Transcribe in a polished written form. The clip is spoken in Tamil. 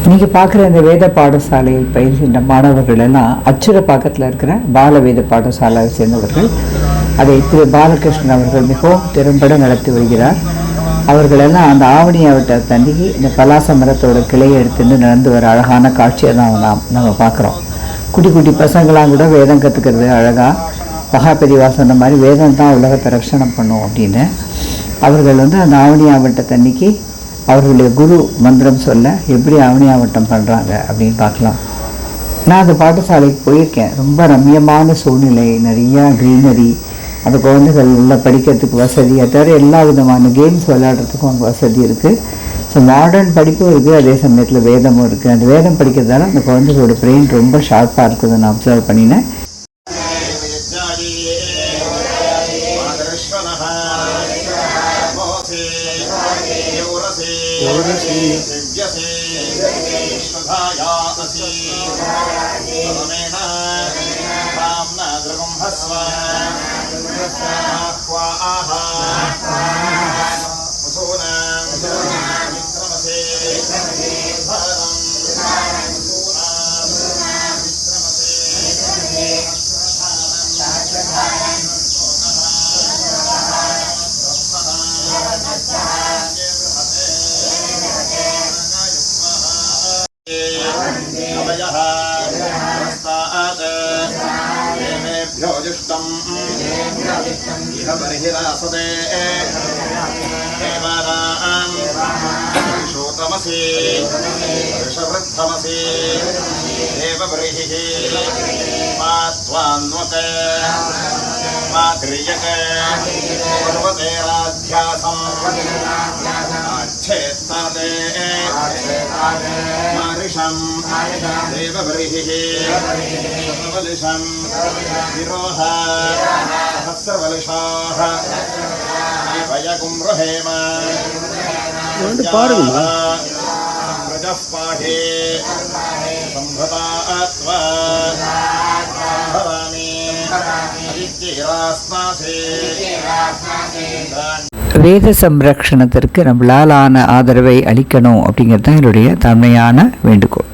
நீங்கள் பார்க்குற இந்த வேத பாடசாலையில் பயில்கின்ற மாணவர்கள் எல்லாம் அச்சுரப்பாக்கத்தில் இருக்கிற பால வேத பாடசாலையை சேர்ந்தவர்கள். அதை திரு பாலகிருஷ்ணன் அவர்கள் மிகவும் திறம்பட நடத்தி வருகிறார். அவர்களெல்லாம் அந்த ஆவணியாவட்ட தண்ணிக்கு இந்த பலாச மரத்தோட கிளையை எடுத்துட்டு நடந்து வர அழகான காட்சியை தான் நம்ம பார்க்குறோம். குட்டி குட்டி பசங்களாம் கூட வேதம் கற்றுக்கிறது அழகாக. மகாபெரிவா சொன்ன மாதிரி வேதம் தான் உலகத்தை ரட்சணம் பண்ணும் அப்படின்னு அவர்கள் அந்த ஆவணியாவட்ட தண்ணிக்கு அவர்களுடைய குரு மந்திரம் சொல்ல எப்படி ஆவணியாவட்டம் பண்ணுறாங்க அப்படின்னு பார்க்கலாம். நான் அந்த பாடசாலைக்கு போயிருக்கேன். ரொம்ப ரம்மியமான சூழ்நிலை, நிறையா க்ரீனரி, அந்த குழந்தைகள் நல்லா படிக்கிறதுக்கு வசதி, அதை தவிர எல்லா விதமான கேம்ஸ் விளையாடுறதுக்கும் அங்கே வசதி இருக்குது. ஸோ மாடர்ன் படிப்பும் இருக்குது, அதே சமயத்தில் வேதமும் இருக்குது. அந்த வேதம் படிக்கிறதால அந்த குழந்தைகளோட பிரெயின் ரொம்ப ஷார்ப்பாக இருக்குதுன்னு நான் அப்சர்வ் பண்ணினேன். வேத சம்ரக்ஷணத்திற்கு நம்மளால் ஆன ஆதரவை அளிக்கணும் அப்படிங்கிறது தான் என்னுடைய தாழ்மையான வேண்டுகோள்.